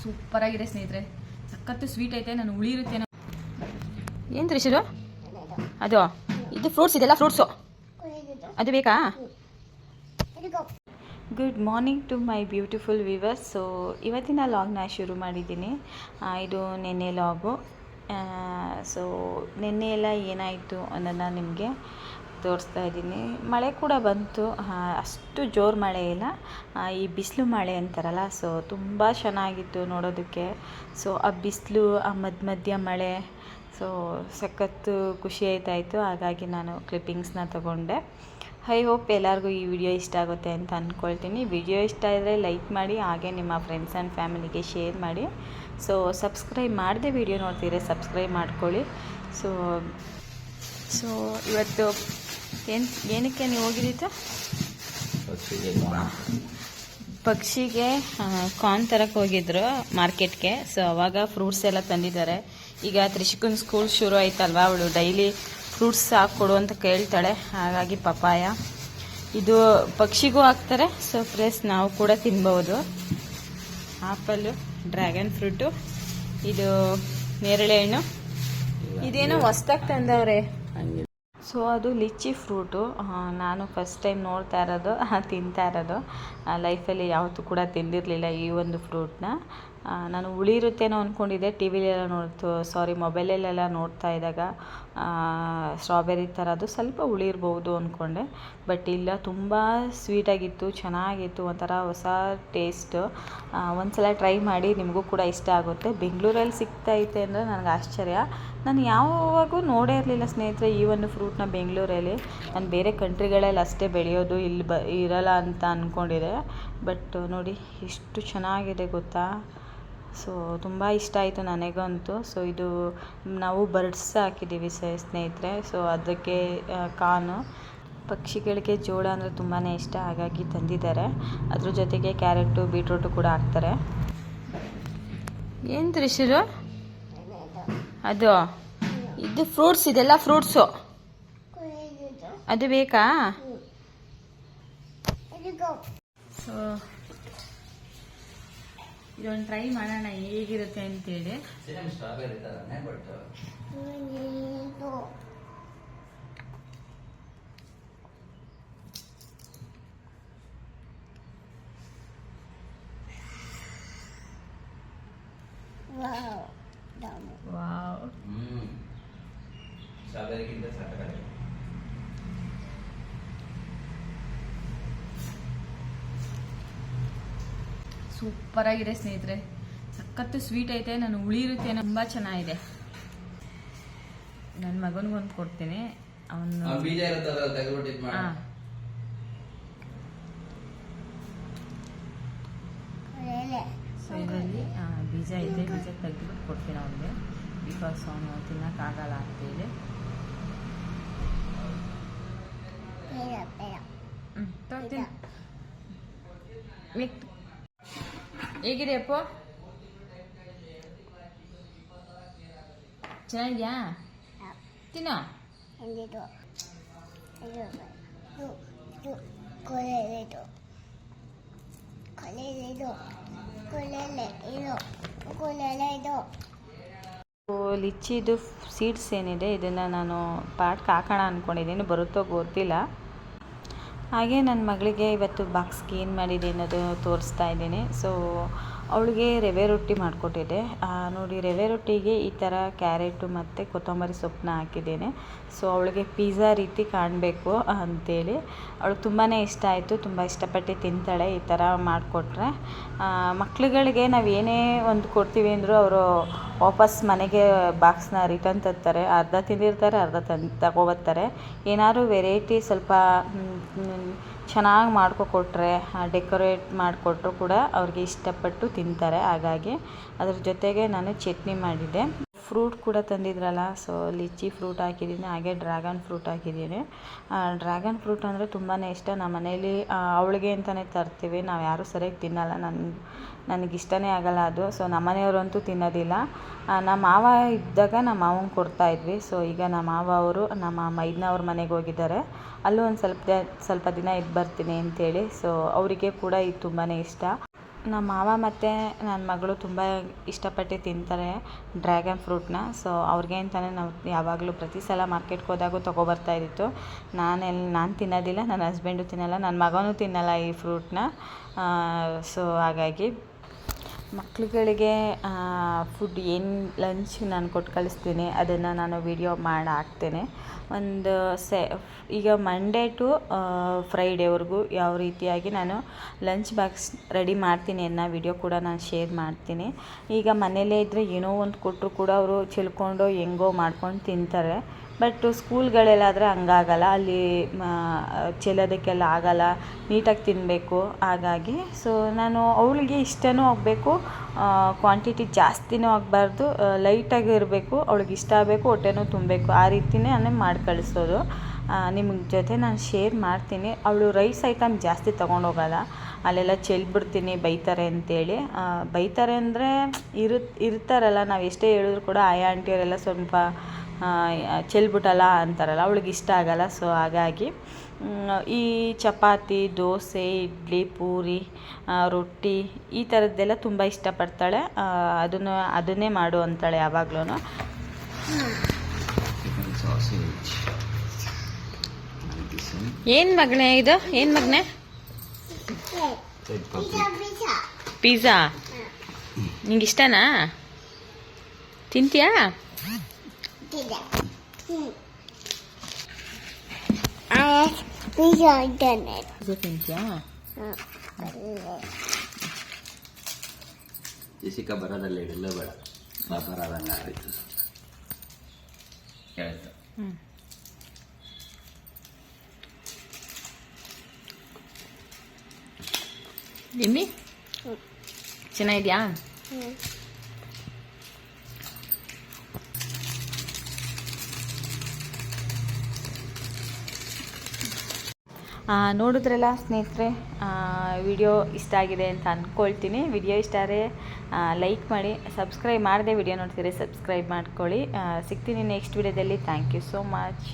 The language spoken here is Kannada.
ಸೂಪರಾಗಿದೆ ಸ್ನೇಹಿತರೆ, ಸಖತ್ತು ಸ್ವೀಟ್ ಐತೆ. ನಾನು ಹುಳಿ ಇರುತ್ತೆ ಏನು ತ್ರಿಶರು ಅದು ಇದು ಫ್ರೂಟ್ಸ್ ಇದೆಲ್ಲ ಫ್ರೂಟ್ಸು ಅದು ಬೇಕಾ? Good morning to my beautiful viewers. So ಇವತ್ತಿನ ಲಾಗ್ನ ಶುರು ಮಾಡಿದ್ದೀನಿ. ಇದು ನೆನ್ನೆ ಲಾಗು. ಸೊ ನೆನ್ನೆ ಎಲ್ಲ ಏನಾಯಿತು ಅನ್ನೋದನ್ನ ನಿಮಗೆ ತೋರಿಸ್ತಾ ಇದ್ದೀನಿ. ಮಳೆ ಕೂಡ ಬಂತು, ಅಷ್ಟು ಜೋರು ಮಳೆ ಇಲ್ಲ, ಈ ಬಿಸಿಲು ಮಳೆ ಅಂತಾರಲ್ಲ, ಸೊ ತುಂಬ ಚೆನ್ನಾಗಿತ್ತು ನೋಡೋದಕ್ಕೆ. ಸೊ ಆ ಬಿಸಿಲು, ಆ ಮಧ್ಯ ಮಳೆ, ಸೊ ಸಖತ್ತು ಖುಷಿ ಆಯ್ತಾಯಿತು. ಹಾಗಾಗಿ ನಾನು ಕ್ಲಿಪ್ಪಿಂಗ್ಸ್ನ ತಗೊಂಡೆ. ಐ ಹೋಪ್ ಎಲ್ಲರಿಗೂ ಈ ವಿಡಿಯೋ ಇಷ್ಟ ಆಗುತ್ತೆ ಅಂತ ಅಂದ್ಕೊಳ್ತೀನಿ. ವಿಡಿಯೋ ಇಷ್ಟ ಆದರೆ ಲೈಕ್ ಮಾಡಿ, ಹಾಗೆ ನಿಮ್ಮ ಫ್ರೆಂಡ್ಸ್ ಆ್ಯಂಡ್ ಫ್ಯಾಮಿಲಿಗೆ ಶೇರ್ ಮಾಡಿ. ಸೊ ಸಬ್ಸ್ಕ್ರೈಬ್ ಮಾಡದೆ ವಿಡಿಯೋ ನೋಡ್ತೀರಿ, ಸಬ್ಸ್ಕ್ರೈಬ್ ಮಾಡ್ಕೊಳ್ಳಿ. ಸೊ ಇವತ್ತು ಏನಕ್ಕೆ ನೀವು ಹೋಗಿದ್ದಿತ್ತು? ಪಕ್ಷಿಗೆ ಕಾರ್ನ್ ತರಕ್ಕೆ ಹೋಗಿದ್ರು ಮಾರ್ಕೆಟ್ಗೆ. ಸೊ ಅವಾಗ ಫ್ರೂಟ್ಸ್ ಎಲ್ಲ ತಂದಿದ್ದಾರೆ. ಈಗ ತ್ರಿಷಿಕನ್ ಸ್ಕೂಲ್ ಶುರು ಆಯ್ತಲ್ವ, ಅವಳು ಡೈಲಿ ಫ್ರೂಟ್ಸ್ ಹಾಕ್ಕೊಡು ಅಂತ ಕೇಳ್ತಾಳೆ. ಹಾಗಾಗಿ ಪಪಾಯ ಇದು ಪಕ್ಷಿಗೂ ಹಾಕ್ತಾರೆ. ಸೊ ಪ್ಲಸ್ ನಾವು ಕೂಡ ತಿನ್ಬೋದು. ಆಪಲ್ಲು, ಡ್ರ್ಯಾಗನ್ ಫ್ರೂಟು, ಇದು ನೇರಳೆ ಹಣ್ಣು, ಇದೇನೋ ಹೊಸ್ದಾಗಿ ತಂದವ್ರೆ. ಸೊ ಅದು ಲಿಚ್ಚಿ ಫ್ರೂಟು. ನಾನು ಫಸ್ಟ್ ಟೈಮ್ ನೋಡ್ತಾ ಇರೋದು, ತಿಂತಾ ಇರೋದು. ಲೈಫಲ್ಲಿ ಯಾವತ್ತೂ ಕೂಡ ತಿಂದಿರಲಿಲ್ಲ ಈ ಒಂದು ಫ್ರೂಟ್ನ. ನಾನು ಹುಳಿ ಇರುತ್ತೇನೋ ಅಂದ್ಕೊಂಡಿದ್ದೆ. ಟಿ ವಿಲೆಲ್ಲ ಮೊಬೈಲಲ್ಲೆಲ್ಲ ನೋಡ್ತಾ ಇದ್ದಾಗ ಸ್ಟ್ರಾಬೆರಿ ಥರ ಅದು ಸ್ವಲ್ಪ ಹುಳಿ ಇರ್ಬೋದು ಅಂದ್ಕೊಂಡೆ. ಬಟ್ ಇಲ್ಲ, ತುಂಬ ಸ್ವೀಟಾಗಿತ್ತು, ಚೆನ್ನಾಗಿತ್ತು, ಒಂಥರ ಹೊಸ ಟೇಸ್ಟು. ಒಂದ್ಸಲ ಟ್ರೈ ಮಾಡಿ, ನಿಮಗೂ ಕೂಡ ಇಷ್ಟ ಆಗುತ್ತೆ. ಬೆಂಗಳೂರಲ್ಲಿ ಸಿಗ್ತೈತೆ ಅಂದರೆ ನನಗೆ ಆಶ್ಚರ್ಯ. ನಾನು ಯಾವಾಗೂ ನೋಡೇ ಇರಲಿಲ್ಲ ಸ್ನೇಹಿತರೆ ಈ ಒಂದು ಫ್ರೂಟ್ನ ಬೆಂಗಳೂರಲ್ಲಿ. ನಾನು ಬೇರೆ ಕಂಟ್ರಿಗಳಲ್ಲಿ ಅಷ್ಟೇ ಬೆಳೆಯೋದು, ಇಲ್ಲಿ ಇರಲ್ಲ ಅಂತ ಅಂದ್ಕೊಂಡಿದ್ದೆ. ಬಟ್ ನೋಡಿ ಎಷ್ಟು ಚೆನ್ನಾಗಿದೆ ಗೊತ್ತಾ. ಸೊ ತುಂಬ ಇಷ್ಟ ಆಯಿತು ನನಗಂತೂ. ಸೊ ಇದು ನಾವು ಬರ್ಡ್ಸ್ ಹಾಕಿದ್ದೀವಿ ಸ್ನೇಹಿತರೆ. ಸೊ ಅದಕ್ಕೆ ಕಾನು, ಪಕ್ಷಿಗಳಿಗೆ ಜೋಳ ಅಂದರೆ ತುಂಬಾ ಇಷ್ಟ, ಹಾಗಾಗಿ ತಂದಿದ್ದಾರೆ. ಅದ್ರ ಜೊತೆಗೆ ಕ್ಯಾರೆಟು, ಬೀಟ್ರೂಟು ಕೂಡ ಹಾಕ್ತಾರೆ. ಏನು ತ್ರಿಶರು ಅದು ಇದು ಫ್ರೂಟ್ಸ್, ಇದೆಲ್ಲ ಫ್ರೂಟ್ಸು ಅದು ಬೇಕಾ? ಸೊ ಇದೊಂದು ಟ್ರೈ ಮಾಡೋಣ ಹೇಗಿರುತ್ತೆ ಅಂತೇಳಿ. ವಾವ್, ಸೂಪರ್ ಆಗಿದೆ ಸ್ನೇಹಿತರೆ, ಸಖತ್ತು ಸ್ವೀಟ್ ಐತೆ. ನಾನು ಹುಳಿ ಇರುತ್ತೆ, ತುಂಬ ಚೆನ್ನಾಗಿದೆ. ನನ್ನ ಮಗನಿಗೊಂದು ಕೊಡ್ತೀನಿ, ಅವನು ಸೊ ಇದರಲ್ಲಿ ಬೀಜ ಇದೆ, ಬೀಜ ತೆಗೆದುಬಿಟ್ಟು ಕೊಡ್ತೀನಿ ಅವನಿಗೆ. ಬಿಕಾಸ್ ಅವನು ತಿನ್ನೋಕ್ಕಾಗಲ್ಲ ಅಂತೇಳಿ. ಹೇಗಿದೆ ಅಪ್ಪ? ಚೆನ್ನಾಗಿದ್ಯಾ? ತಿನ್ನೋ. ಲಿಚ್ಚಿದು ಸೀಡ್ಸ್ ಏನಿದೆ, ಇದನ್ನು ನಾನು ಪಾಟ್ಗೆ ಹಾಕೋಣ ಅಂದ್ಕೊಂಡಿದ್ದೀನಿ, ಬರುತ್ತೋ ಗೊತ್ತಿಲ್ಲ. ಹಾಗೆ ನನ್ನ ಮಗಳಿಗೆ ಇವತ್ತು ಬಾಕ್ಸ್ಗೆ ಏನು ಮಾಡಿದೆ ಅನ್ನೋದು ತೋರಿಸ್ತಾ ಇದ್ದೀನಿ. ಸೊ ಅವಳಿಗೆ ರವೆ ರೊಟ್ಟಿ ಮಾಡಿಕೊಟ್ಟಿದ್ದೆ. ನೋಡಿ, ರವೆ ರೊಟ್ಟಿಗೆ ಈ ಥರ ಕ್ಯಾರೆಟು ಮತ್ತು ಕೊತ್ತಂಬರಿ ಸೊಪ್ಪನ್ನ ಹಾಕಿದ್ದೇನೆ. ಸೊ ಅವಳಿಗೆ ಪಿಜ್ಜಾ ರೀತಿ ಕಾಣಬೇಕು ಅಂಥೇಳಿ ಅವಳಿಗೆ ತುಂಬಾ ಇಷ್ಟ ಆಯಿತು, ತುಂಬ ಇಷ್ಟಪಟ್ಟು ತಿಂತಾಳೆ ಈ ಥರ ಮಾಡಿಕೊಟ್ರೆ. ಮಕ್ಳುಗಳಿಗೆ ನಾವು ಏನೇ ಒಂದು ಕೊಡ್ತೀವಿ ಅಂದರೂ ಅವರು ವಾಪಸ್ ಮನೆಗೆ ಬಾಕ್ಸ್ನ ರಿಟರ್ನ್ ತರ್ತಾರೆ. ಅರ್ಧ ತಿಂದಿರ್ತಾರೆ, ಅರ್ಧ ತಗೊಬರ್ತಾರೆ. ಏನಾದ್ರು ವೆರೈಟಿ ಸ್ವಲ್ಪ ಚೆನ್ನಾಗಿ ಮಾಡ್ಕೊಟ್ರೆ, ಡೆಕೋರೇಟ್ ಮಾಡಿಕೊಟ್ರು ಕೂಡ ಅವ್ರಿಗೆ ಇಷ್ಟಪಟ್ಟು ತಿಂತಾರೆ. ಹಾಗಾಗಿ ಅದ್ರ ಜೊತೆಗೆ ನಾನು ಚಟ್ನಿ ಮಾಡಿದ್ದೆ. ಫ್ರೂಟ್ ಕೂಡ ತಂದಿದ್ರಲ್ಲ, ಸೊ ಲಿಚ್ಚಿ ಫ್ರೂಟ್ ಹಾಕಿದ್ದೀನಿ, ಹಾಗೆ ಡ್ರ್ಯಾಗನ್ ಫ್ರೂಟ್ ಹಾಕಿದ್ದೀನಿ. ಡ್ರ್ಯಾಗನ್ ಫ್ರೂಟ್ ಅಂದರೆ ತುಂಬಾ ಇಷ್ಟ. ನಮ್ಮ ಮನೇಲಿ ಅವಳಿಗೆ ಅಂತಲೇ ತರ್ತೀವಿ, ನಾವು ಯಾರೂ ಸರಿಯಾಗಿ ತಿನ್ನಲ್ಲ, ನನಗಿಷ್ಟನೇ ಆಗಲ್ಲ ಅದು. ಸೊ ನಮ್ಮ ಮನೆಯವರಂತೂ ತಿನ್ನೋದಿಲ್ಲ. ನಮ್ಮ ಮಾವ ಇದ್ದಾಗ ನಮ್ಮ ಮಾವಂಗೆ ಕೊಡ್ತಾಯಿದ್ವಿ. ಸೊ ಈಗ ನಮ್ಮ ಮಾವ ಅವರು ನಮ್ಮ ಮೈದನವ್ರ ಮನೆಗೆ ಹೋಗಿದ್ದಾರೆ, ಅಲ್ಲೂ ಒಂದು ಸ್ವಲ್ಪ ದಿನ ಇದ್ದು ಬರ್ತೀನಿ ಅಂತೇಳಿ. ಸೊ ಅವರಿಗೆ ಕೂಡ ಇದು ತುಂಬಾ ಇಷ್ಟ. ನಮ್ಮ ಮಾವ ಮತ್ತು ನನ್ನ ಮಗಳು ತುಂಬ ಇಷ್ಟಪಟ್ಟು ತಿಂತಾರೆ ಡ್ರ್ಯಾಗನ್ ಫ್ರೂಟ್ನ. ಸೊ ಅವ್ರಿಗೆ ಅಂತಲೇ ನಾವು ಯಾವಾಗಲೂ ಪ್ರತಿ ಸಲ ಮಾರ್ಕೆಟ್ಗೆ ಹೋದಾಗೂ ತೊಗೊಬರ್ತಾಯಿತ್ತು. ನಾನು ತಿನ್ನೋದಿಲ್ಲ, ನನ್ನ ಹಸ್ಬೆಂಡು ತಿನ್ನಲ್ಲ, ನನ್ನ ಮಗನೂ ತಿನ್ನಲ್ಲ ಈ ಫ್ರೂಟ್ನ. ಸೊ ಹಾಗಾಗಿ ಮಕ್ಳುಗಳಿಗೆ ಫುಡ್ ಏನು ಲಂಚ್ ನಾನು ಕೊಟ್ಟು ಕಳಿಸ್ತೀನಿ ಅದನ್ನು ನಾನು ವಿಡಿಯೋ ಮಾಡಿ ಹಾಕ್ತೇನೆ. ಒಂದು ಈಗ ಮಂಡೇ ಟು ಫ್ರೈಡೇವರೆಗೂ ಯಾವ ರೀತಿಯಾಗಿ ನಾನು ಲಂಚ್ ಬಾಕ್ಸ್ ರೆಡಿ ಮಾಡ್ತೀನಿ ಅನ್ನೋ ವಿಡಿಯೋ ಕೂಡ ನಾನು ಶೇರ್ ಮಾಡ್ತೀನಿ. ಈಗ ಮನೆಯಲ್ಲೇ ಇದ್ದರೆ ಏನೋ ಒಂದು ಕೊಟ್ಟರು ಕೂಡ ಅವರು ಚೆಲ್ಕೊಂಡು ಹೆಂಗೋ ಮಾಡ್ಕೊಂಡು ತಿಂತಾರೆ. ಬಟ್ ಸ್ಕೂಲ್ಗಳಲ್ಲಾದರೆ ಹಂಗಾಗಲ್ಲ, ಅಲ್ಲಿ ಚೆಲ್ಲೋದಕ್ಕೆಲ್ಲ ಆಗಲ್ಲ, ನೀಟಾಗಿ ತಿನ್ನಬೇಕು. ಹಾಗಾಗಿ ಸೊ ನಾನು ಅವಳಿಗೆ ಇಷ್ಟನೂ ಆಗಬೇಕು, ಕ್ವಾಂಟಿಟಿ ಜಾಸ್ತಿನೂ ಆಗಬಾರ್ದು, ಲೈಟಾಗಿ ಇರಬೇಕು, ಅವಳಿಗೆ ಇಷ್ಟ ಆಗಬೇಕು, ಹೊಟ್ಟೆನೂ ತುಂಬಬೇಕು, ಆ ರೀತಿಯೇ ನಾನೇ ಮಾಡಿ ಕಳಿಸೋದು. ನಿಮ್ಮ ಜೊತೆ ನಾನು ಶೇರ್ ಮಾಡ್ತೀನಿ. ಅವಳು ರೈಸ್ ಐಟಮ್ ಜಾಸ್ತಿ ತೊಗೊಂಡೋಗಲ್ಲ, ಅಲ್ಲೆಲ್ಲ ಚೆಲ್ಬಿಡ್ತೀನಿ ಬೈತಾರೆ ಅಂತೇಳಿ. ಬೈತಾರೆ ಅಂದರೆ ಇರ್ತಾರಲ್ಲ, ನಾವು ಎಷ್ಟೇ ಹೇಳಿದ್ರು ಕೂಡ ಆಯಾ ಆಂಟಿಯವರೆಲ್ಲ ಸ್ವಲ್ಪ ಚೆಲ್ಬಿಟ್ಟಲ್ಲ ಅಂತಾರಲ್ಲ, ಅವಳಿಗೆ ಇಷ್ಟ ಆಗಲ್ಲ. ಸೊ ಹಾಗಾಗಿ ಈ ಚಪಾತಿ, ದೋಸೆ, ಇಡ್ಲಿ, ಪೂರಿ, ರೊಟ್ಟಿ ಈ ಥರದ್ದೆಲ್ಲ ತುಂಬ ಇಷ್ಟಪಡ್ತಾಳೆ. ಅದನ್ನೇ ಮಾಡು ಅಂತಾಳೆ ಯಾವಾಗ್ಲೂ. ಏನು ಮಗನೇ ಇದು? ಏನು ಮಗನೇ? ಪಿಜ್ಜಾ ನಿಂಗೆ ಇಷ್ಟನಾ? ತಿಂತೀಯಾ? ತಿಂತೀಯಾ? ಜೆಸಿಕಾ ಬರೋದಲ್ಲ, ಇಡಲೇ ಬೇಡ, ಬರೋದಂಗ ಆಯಿತು. ಹೇಳ್ತಾ ಎಮ್ಮಿ ಚೆನ್ನಾಗಿದ್ಯಾ? ನೋಡಿದ್ರಲ್ಲ ಸ್ನೇಹಿತರೆ, ವಿಡಿಯೋ ಇಷ್ಟ ಆಗಿದೆ ಅಂತ ಅಂದ್ಕೊಳ್ತೀನಿ. ವಿಡಿಯೋ ಇಷ್ಟ ಆದರೆ ಲೈಕ್ ಮಾಡಿ, ಸಬ್ಸ್ಕ್ರೈಬ್ ಮಾಡದೆ ವಿಡಿಯೋ ನೋಡ್ತೀರಿ ಸಬ್ಸ್ಕ್ರೈಬ್ ಮಾಡ್ಕೊಳ್ಳಿ. ಸಿಗ್ತೀನಿ ನೆಕ್ಸ್ಟ್ ವಿಡಿಯೋದಲ್ಲಿ. Thank you so much.